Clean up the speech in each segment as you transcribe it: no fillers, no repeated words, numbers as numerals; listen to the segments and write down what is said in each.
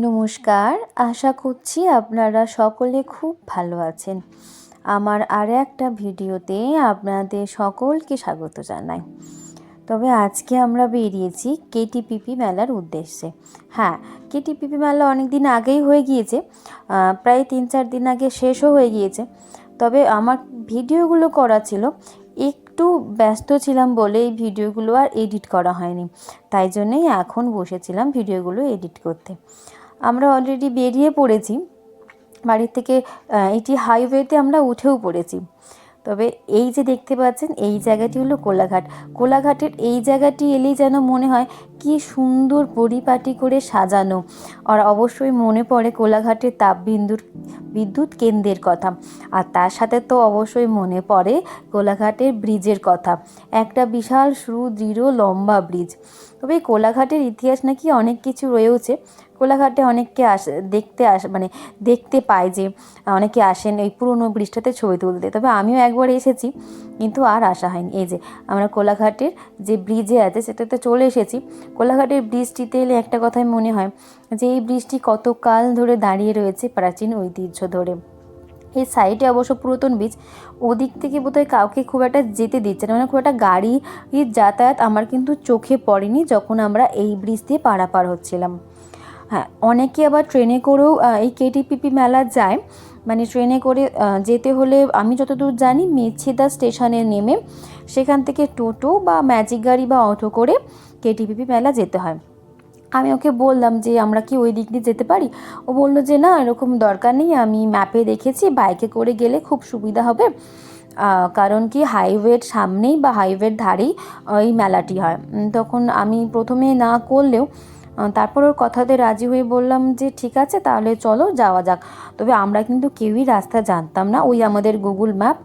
নমস্কার, আশা করছি আপনারা সকলে খুব ভালো আছেন। আমার আর একটা ভিডিওতে আপনাদের সকলকে স্বাগত জানাই। তবে আজকে আমরা বেরিয়েছি কেটিপিপি মেলার উদ্দেশ্যে। হ্যাঁ, কেটিপিপি মেলা অনেক দিন আগেই হয়ে গিয়েছে, প্রায় 3-4 দিন আগে শেষও হয়ে গিয়েছে। তবে আমার ভিডিওগুলো করা ছিল, একটু ব্যস্ত ছিলাম বলে এই ভিডিওগুলো আর এডিট করা হয়নি। তাই জন্যই এখন বসেছিলাম ভিডিওগুলো এডিট করতে। আমরা অলরেডি বেরিয়ে পড়েছি বাড়ির থেকে, এটি হাইওয়েতে আমরা উঠেও পড়েছি। তবে এই যে দেখতে পাচ্ছেন এই জায়গাটি হলো কোলাঘাট। কোলাঘাটের এই জায়গাটি এলেই যেন মনে হয় কি সুন্দর পরিপাটি করে সাজানো। আর অবশ্যই মনে পড়ে কোলাঘাটের বিদ্যুৎ কেন্দ্রের কথা। আর তার সাথে তো অবশ্যই মনে পড়ে কোলাঘাটের ব্রিজের কথা, একটা বিশাল সুদৃঢ় লম্বা ব্রিজ। তবে কোলাঘাটের ইতিহাস নাকি অনেক কিছু রয়েছে। কোলাঘাটে অনেককে দেখতে পায় যে অনেকে আসেন এই পুরনো ব্রিজটাতে ছবি তুলতে। তবে আমিও একবার এসেছি, কিন্তু আর আসা হয়নি। এই যে আমরা কোলাঘাটের যে ব্রিজে আছে সেটাতে চলে এসেছি। কোলাঘাটের ব্রিজটিতে এলে একটা কথাই মনে হয় যে এই ব্রিজটি কত কাল ধরে দাঁড়িয়ে রয়েছে প্রাচীন ঐতিহ্য ধরে। এই সাইডে অবশ্য পুরাতন ব্রিজ, ওদিক থেকে বোধহয় কাউকে খুব একটা যেতে দিচ্ছে না, মানে খুব একটা গাড়ির যাতায়াত আমার কিন্তু চোখে পড়েনি যখন আমরা এই ব্রিজ দিয়ে পারাপার হচ্ছিলাম। হ্যাঁ, অনেকে আবার ট্রেনে করেও এই কেটিপিপি মেলা যায়। মানে ট্রেনে করে যেতে হলে আমি যতদূর জানি মেছেদা স্টেশনে নেমে সেখান থেকে টোটো বা ম্যাজিক গাড়ি বা অটো করে কেটিপিপি মেলা যেতে হয়। আমি ওকে বললাম যে আমরা কি ওই দিক দিয়ে যেতে পারি। ও বললো যে না, এরকম দরকার নেই, আমি ম্যাপে দেখেছি বাইকে করে গেলে খুব সুবিধা হবে। কারণ কি হাইওয়ের সামনেই বা হাইওয়ের ধারেই ওই মেলাটি হয়। তখন আমি প্রথমে না করলেও তারপর ওর কথাতে রাজি হয়ে বললাম যে ঠিক আছে, তাহলে চলো যাওয়া যাক। তবে আমরা কিন্তু কেউই রাস্তা জানতাম না, ওই আমাদের গুগল ম্যাপ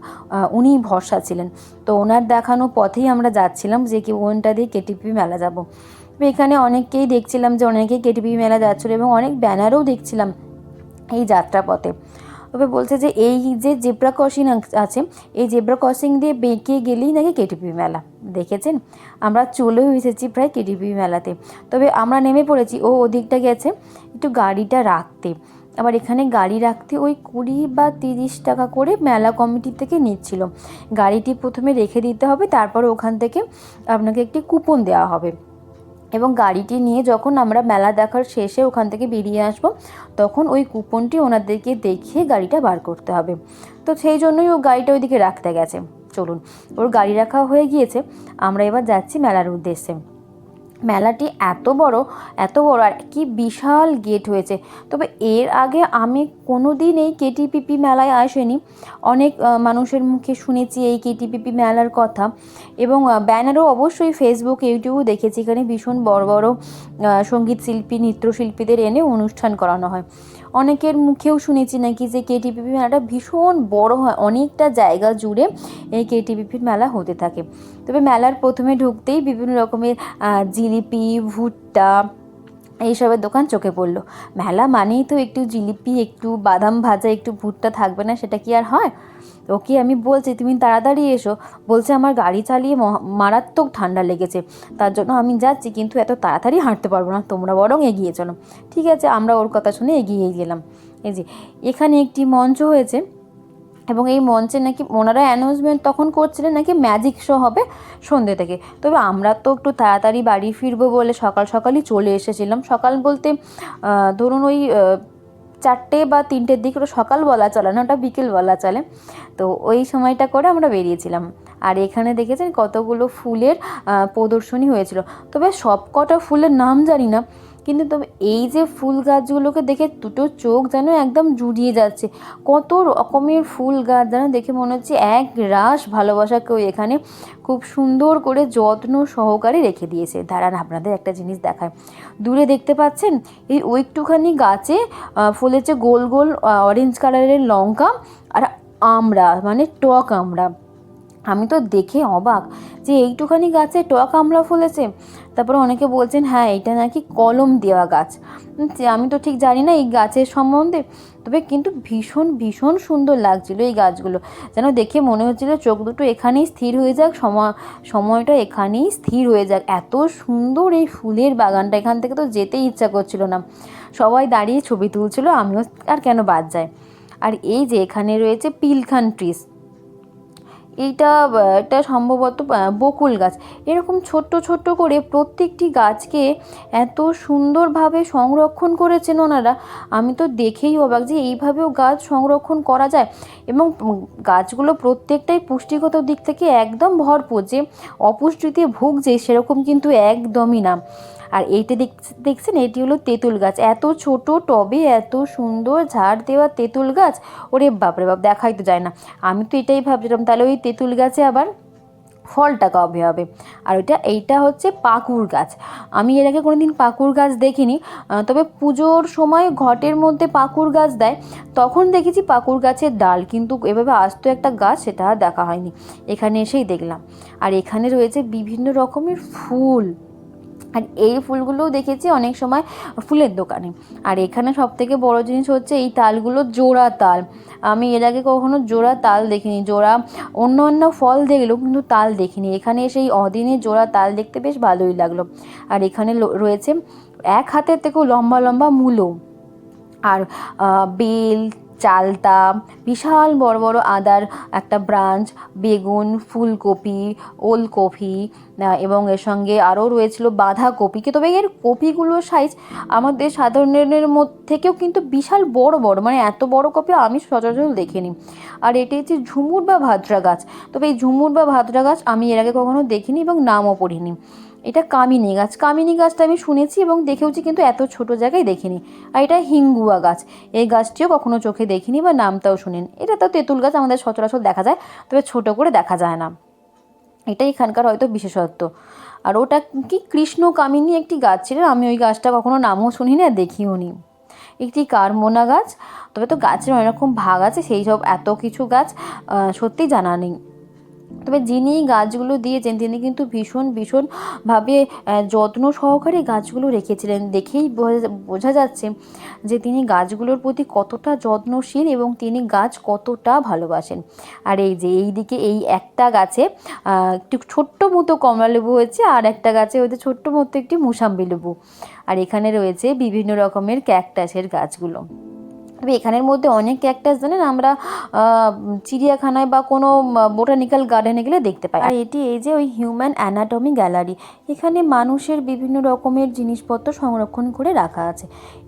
উনিই ভরসা ছিলেন। তো ওনার দেখানো পথেই আমরা যাচ্ছিলাম যে কি ওনটা দিয়ে কেটিপি মেলা যাব। তবে এখানে অনেককেই দেখছিলাম যে অনেকেই কেটিপি মেলা যাচ্ছিলো এবং অনেক ব্যানারও দেখছিলাম এই যাত্রাপথে। তবে বলছে যে এই যে জেব্রা ক্রসিং আছে, এই জেব্রা ক্রসিং দিয়ে বেঁকে গেলেই নাকি কেটিপি মেলা। দেখেছেন, আমরা চলেও এসেছি প্রায় কেটিপি মেলাতে। তবে আমরা নেমে পড়েছি, ও ওদিকটা গেছে একটু গাড়িটা রাখতে। আবার এখানে গাড়ি রাখতে ওই 20 বা 30 টাকা করে মেলা কমিটি থেকে নিচ্ছিল। গাড়িটি প্রথমে রেখে দিতে হবে, তারপর ওখান থেকে আপনাকে একটি কুপন দেওয়া হবে এবং গাড়িটি নিয়ে যখন আমরা মেলা দেখার শেষে ওখান থেকে বেরিয়ে আসব তখন ওই কুপনটি ওনাদেরকে দেখিয়ে গাড়িটা বার করতে হবে। তো সেই জন্যই ও গাড়িটা ওইদিকে রাখতে গেছে। চলুন, ওর গাড়ি রাখা হয়ে গিয়েছে, আমরা এবার যাচ্ছি মেলার উদ্দেশ্যে। মেলাটি এত বড় আর কি বিশাল গেট হয়েছে। তবে এর আগে আমি কোনো দিন এই কেটিপিপি মেলায় আসিনি। অনেক মানুষের মুখে শুনেছি এই কেটিপিপি মেলার কথা এবং ব্যানারও অবশ্যই ফেসবুক ইউটিউবও দেখেছি। এখানে ভীষণ বড় বড় সঙ্গীত শিল্পী নৃত্যশিল্পীদের এনে অনুষ্ঠান করানো হয়। অনেকের মুখেও শুনেছি নাকি যে কেটিপিপি মেলাটা ভীষণ বড় হয়, অনেকটা জায়গা জুড়ে এই কেটিপিপি মেলা হতে থাকে। তবে মেলার প্রথমে ঢুকতেই বিভিন্ন রকমের জিলিপি, ভুট্টা এইসবের দোকান চোখে পড়লো। মেলা মানেই তো একটু জিলিপি, একটু বাদাম ভাজা, একটু ভুট্টা থাকবে না, সেটা কি আর হয়। ওকে আমি বলছি তুমি তাড়াতাড়ি এসো, বলছে আমার গাড়ি চালিয়ে মারাত্মক ঠান্ডা লেগেছে, তার জন্য আমি যাচ্ছি, কিন্তু এত তাড়াতাড়ি হাঁটতে পারবো না, তোমরা বরং এগিয়ে চলো। ঠিক আছে, আমরা ওর কথা শুনে এগিয়েই গেলাম। এই যে এখানে একটি মঞ্চ হয়েছে এবং এই মঞ্চে নাকি ওনারা অ্যানাউন্সমেন্ট তখন করছিলেন নাকি ম্যাজিক শো হবে সন্ধ্যে থেকে। তবে আমরা তো একটু তাড়াতাড়ি বাড়ি ফিরবো বলে সকাল সকালই চলে এসেছিলাম। সকাল বলতে ধরুন ওই 4টে বা 3টের দিকে, ওটা সকাল বলা চলে না, ওটা বিকেল বলা চলে। তো ওই সময়টা করে আমরা বেরিয়েছিলাম। আর এখানে দেখেছেন কতগুলো ফুলের প্রদর্শনী হয়েছিল। তবে সব কটা ফুলের নাম জানি না, কিন্তু তবে এই যে ফুল গাছগুলোকে দেখে দুটো চোখ যেন একদম জুড়িয়ে যাচ্ছে। কত রকমের ফুল গাছ যেন দেখে মনে হচ্ছে এক রাশ ভালোবাসা কেউ এখানে খুব সুন্দর করে যত্ন সহকারে রেখে দিয়েছে। দাঁড়ান আপনাদের একটা জিনিস দেখায়। দূরে দেখতে পাচ্ছেন এই একটুখানি গাছে ফলেছে গোল গোল অরেঞ্জ কালারের লঙ্কা আর আমড়া, মানে টক আমড়া। আমি তো দেখে অবাক যে এইটুখানি গাছে টক আমড়া ফলেছে। তারপরে অনেকে বলছেন হ্যাঁ এটা নাকি কলম দেওয়া গাছ। আমি তো ঠিক জানি না এই গাছের সম্বন্ধে, তবে কিন্তু ভীষণ ভীষণ সুন্দর লাগছিলো এই গাছগুলো। যেন দেখে মনে হচ্ছিলো চোখ দুটো এখানেই স্থির হয়ে যাক, সময়টা এখানেই স্থির হয়ে যাক। এত সুন্দর এই ফুলের বাগানটা, এখান থেকে তো যেতেই ইচ্ছা করছিল না। সবাই দাঁড়িয়ে ছবি তুলছিল, আমিও আর কেন বাদ যায়। আর এই যে এখানে রয়েছে পিলখান ট্রিস, এটা সম্ভবত বকুল গাছ। এরকম ছোট্ট ছোট্ট করে প্রত্যেকটি গাছকে এত সুন্দরভাবে সংরক্ষণ করেছেন ওনারা, আমি তো দেখেই অবাক যে এইভাবেও গাছ সংরক্ষণ করা যায়। এবং গাছগুলো প্রত্যেকটাই পুষ্টিগত দিক থেকে একদম ভরপুর, যে অপুষ্টিতে ভুগছে সেরকম কিন্তু একদমই না। আর এইটা দেখছেন, এটি হলো তেঁতুল গাছ। এত ছোট টবে এত সুন্দর ঝাড় দেওয়া তেঁতুল গাছ, ওরে বাপরে বাপ, দেখাই তো যায় না। আমি তো এটাই ভাবছিলাম তাহলে ওই তেঁতুল গাছে আবার ফলটা কবে হবে। আর এইটা হচ্ছে পাকুড় গাছ। আমি এর আগে কোনোদিন পাকুড় গাছ দেখিনি, তবে পুজোর সময় ঘটের মধ্যে পাকুড় গাছ দেয়, তখন দেখেছি পাকুড় গাছের ডাল, কিন্তু এভাবে আস্ত একটা গাছ সেটা আর দেখা হয়নি, এখানে এসেই দেখলাম। আর এখানে রয়েছে বিভিন্ন রকমের ফুল, আর এই ফুলগুলোও দেখেছি অনেক সময় ফুলের দোকানে। আর এখানে সবথেকে বড় জিনিস হচ্ছে এই তালগুলো জোড়া তাল। আমি এর আগে কখনো জোড়া তাল দেখিনি, জোড়া অন্য ফল দেখলেও কিন্তু তাল দেখিনি। এখানে এসে এই অদিনে জোড়া তাল দেখতে বেশ ভালোই লাগলো। আর এখানে রয়েছে এক হাতের থেকেও লম্বা লম্বা মূলো, আর বেল, চালতা, বিশাল বড় বড় আদার একটা ব্রাঞ্চ, বেগুন, ফুলকপি, ওলকপি, এবং এর সঙ্গে আরও রয়েছিল বাঁধাকপি। তবে এর কপিগুলোর সাইজ আমাদের সাধারণের থেকেও কিন্তু বিশাল বড় বড়, মানে এত বড় কপি আমি সচরাচর দেখিনি। আর এটি হচ্ছে ঝুমুর বা ভাদ্রা গাছ। তবে এই ঝুমুর বা ভাদ্রা গাছ আমি এর আগে কখনো দেখিনি এবং নামও পড়িনি। এটা কামিনী গাছ। কামিনী গাছটা আমি শুনেছি এবং দেখেওছি, কিন্তু এত ছোট জায়গায় দেখিনি। আর এটা হিঙ্গুয়া গাছ। এই গাছটিও কখনো চোখে দেখিনি বা নামটাও শুনেন। এটা তো তেঁতুল গাছ, আমাদের সচরাচর দেখা যায়, তবে ছোট করে দেখা যায় না। এটা এখানকার হয়তো বিশেষত্ব। আর ওটা কি কৃষ্ণ কামিনী একটি গাছ ছিল, আমি ওই গাছটা কখনো নামও শুনিনি আর দেখিও নি। একটি কারমোনা গাছ। তবে তো গাছের অনেক রকম ভাগ আছে, সেই সব এত কিছু গাছ সত্যি জানা নেই। তবে যিনি গাছগুলো দিয়েছেন তিনি কিন্তু ভীষণভাবে যত্ন সহকারে গাছগুলো রেখেছিলেন। দেখেই বোঝা যাচ্ছে যে তিনি গাছগুলোর প্রতি কতটা যত্নশীল এবং তিনি গাছ কতটা ভালোবাসেন। আর এই যে এই দিকে এই একটা গাছে একটু ছোট্ট মতো কমলা লেবু হয়েছে, আর একটা গাছে হয়েছে ছোট্ট মতো একটি মুসাম্বি লেবু। আর এখানে রয়েছে বিভিন্ন রকমের ক্যাকটাসের গাছগুলো। তবে এখানের মধ্যে অনেক ক্যাকটাস জানেন আমরা চিড়িয়াখানায় বা কোনো বোটানিক্যাল গার্ডেনে গেলে দেখতে পাই। আর এটি এই যে ওই হিউম্যান অ্যানাটমি গ্যালারি, এখানে মানুষের বিভিন্ন রকমের জিনিসপত্র সংরক্ষণ করে রাখা আছে।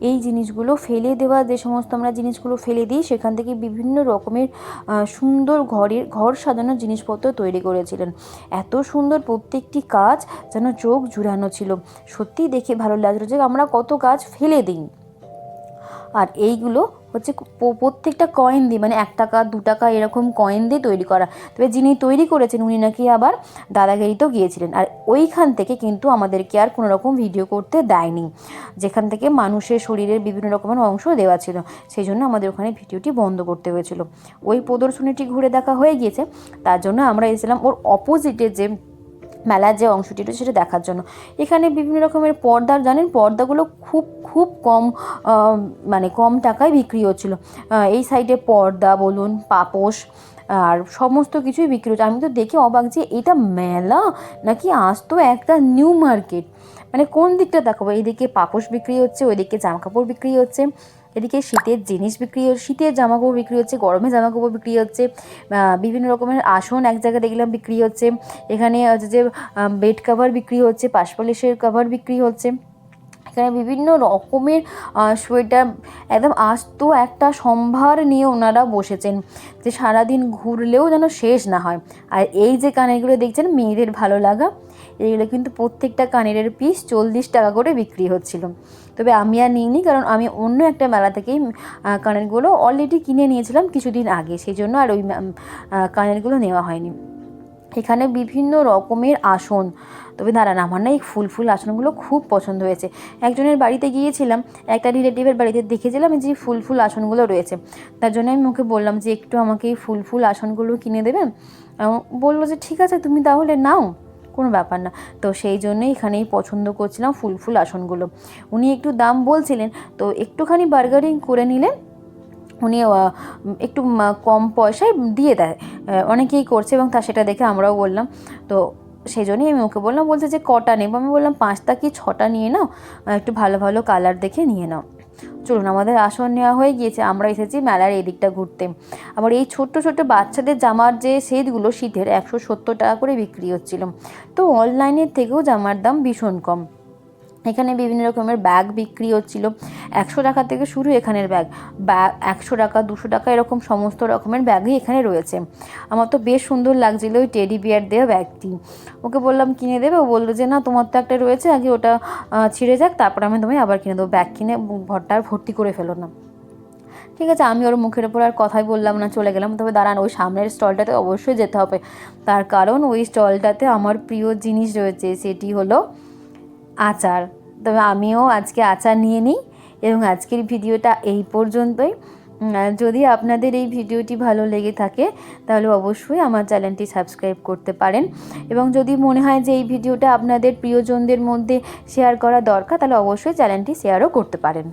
এই জিনিসগুলো ফেলে দেওয়া, যে সমস্ত আমরা জিনিসগুলো ফেলে দিই, সেখান থেকে বিভিন্ন রকমের সুন্দর ঘর সাজানোর জিনিসপত্র তৈরি করেছিলেন। এত সুন্দর প্রত্যেকটি কাজ যেন চোখ জুড়ানো ছিল। সত্যিই দেখে ভালো লাগলো যে আমরা কত গাছ ফেলে দিই। আর এইগুলো হচ্ছে প্রত্যেকটা কয়েন দিয়ে, মানে 1 টাকা 2 টাকা এরকম কয়েন দিয়ে তৈরি করা। তবে যিনি তৈরি করেছেন উনি নাকি আবার দাদাগিরিতেও গিয়েছিলেন। আর ওইখান থেকে কিন্তু আমাদেরকে আর কোনো রকম ভিডিও করতে দেয়নি, যেখান থেকে মানুষের শরীরের বিভিন্ন রকমের অংশ দেওয়া ছিল, সেই জন্য আমাদের ওখানে ভিডিওটি বন্ধ করতে হয়েছিল। ওই প্রদর্শনীটি ঘুরে দেখা হয়ে গিয়েছে, তার জন্য আমরা এসেছিলাম ওর অপোজিটে যে মেলার যে অংশটি রয়েছে সেটা দেখার জন্য। এখানে বিভিন্ন রকমের পর্দা, জানেন পর্দাগুলো খুব কম, মানে কম টাকায় বিক্রি হচ্ছিলো। এই সাইডে পর্দা বলুন, পাপোশ আর সমস্ত কিছুই বিক্রি হচ্ছে। আমি তো দেখে অবাক যে এটা মেলা নাকি আস্ত একটা নিউ মার্কেট। মানে কোন দিকটা দেখাবো, এইদিকে পাপোশ বিক্রি হচ্ছে, ওইদিকে জামাকাপড় বিক্রি হচ্ছে, এদিকে শীতের জিনিস বিক্রি হচ্ছে, শীতের জামাকাপড় বিক্রি হচ্ছে, গরমের জামাকাপড় বিক্রি হচ্ছে, বিভিন্ন রকমের আসন এক জায়গায় দেখলাম বিক্রি হচ্ছে। এখানে হচ্ছে যে বেড কাভার বিক্রি হচ্ছে, পাশপালিশের কাভার বিক্রি হচ্ছে। এখানে বিভিন্ন রকমের সোয়েটার, একদম আস্ত একটা সম্ভার নিয়ে ওনারা বসেছেন, যে সারাদিন ঘুরলেও যেন শেষ না হয়। আর এই যে কানেরগুলো দেখছেন মেয়েদের ভালো লাগা, এইগুলো কিন্তু প্রত্যেকটা কানের পিস 40 টাকা করে বিক্রি হচ্ছিল। তবে আমি আর নিইনি, কারণ আমি অন্য একটা মেলা থেকেই কানেরগুলো অলরেডি কিনে নিয়েছিলাম কিছুদিন আগে, সেই জন্য আর ওই কানেরগুলো নেওয়া হয়নি। এখানে বিভিন্ন রকমের আসন। তবে দাঁড়ান, আমার না এই ফুল আসনগুলো খুব পছন্দ হয়েছে। একজনের বাড়িতে গিয়েছিলাম, একটা রিলেটিভের বাড়িতে দেখেছিলাম যে ফুল আসনগুলো রয়েছে, তার জন্য আমি ওকে বললাম যে একটু আমাকে এই ফুল আসনগুলো কিনে দেবেন। বললো যে ঠিক আছে তুমি তাহলে নাও। কোনো ব্যাপার না। তো সেই জন্যই এখানেই পছন্দ করছিলাম ফুল আসনগুলো। উনি একটু দাম বলছিলেন, তো একটুখানি বার্গেনিং করে নিলে উনি একটু কম পয়সায় দিয়ে দেয়। অনেকেই করছে এবং সেটা দেখে আমরাও বললাম। তো সেই জন্যই আমি ওকে বললাম, বলছে যে কটা নেব? আমি বললাম 5টা কি 6টা নিয়ে নাও, একটু ভালো ভালো কালার দেখে নিয়ে নাও। চলুন, আমাদের আসন নেওয়া হয়ে গিয়েছে, আমরা এসেছি মেলার এই দিকটা ঘুরতে। আবার এই ছোট্ট ছোট্ট বাচ্চাদের জামার যে সেটগুলো শীতের 170 টাকা করে বিক্রি হচ্ছিল। তো অনলাইনের থেকেও জামার দাম ভীষণ কম। এখানে বিভিন্ন রকমের ব্যাগ বিক্রি হচ্ছিল, 100 টাকা থেকে শুরু এখানের ব্যাগ 100 টাকা 200 টাকা এরকম সমস্ত রকমের ব্যাগই এখানে রয়েছে। আমার তো বেশ সুন্দর লাগছিল ওই টেডি বিয়ার দেওয়া ব্যাগটি। ওকে বললাম কিনে দেবে, ও বললো যে না, তোমার তো একটা রয়েছে, আগে ওটা ছিঁড়ে যাক, তারপর আমি তোমায় আবার কিনে দেবো, ব্যাগ কিনে ঘরটা আর ভর্তি করে ফেলো না। ঠিক আছে, আমি ওর মুখের ওপর আর কথাই বললাম না, চলে গেলাম। তবে দাঁড়ান, ওই সামনের স্টলটাতে অবশ্যই যেতে হবে, তার কারণ ওই স্টলটাতে আমার প্রিয় জিনিস রয়েছে, সেটি হলো আচার। তবে আমিও আজকে আচার নিয়ে নিই এবং আজকের ভিডিওটা এই পর্যন্তই। যদি আপনাদের এই ভিডিওটি ভালো লেগে থাকে তাহলে অবশ্যই আমার চ্যানেলটি সাবস্ক্রাইব করতে পারেন, এবং যদি মনে হয় যে এই ভিডিওটা আপনাদের প্রিয়জনদের মধ্যে শেয়ার করা দরকার তাহলে অবশ্যই চ্যানেলটি শেয়ারও করতে পারেন।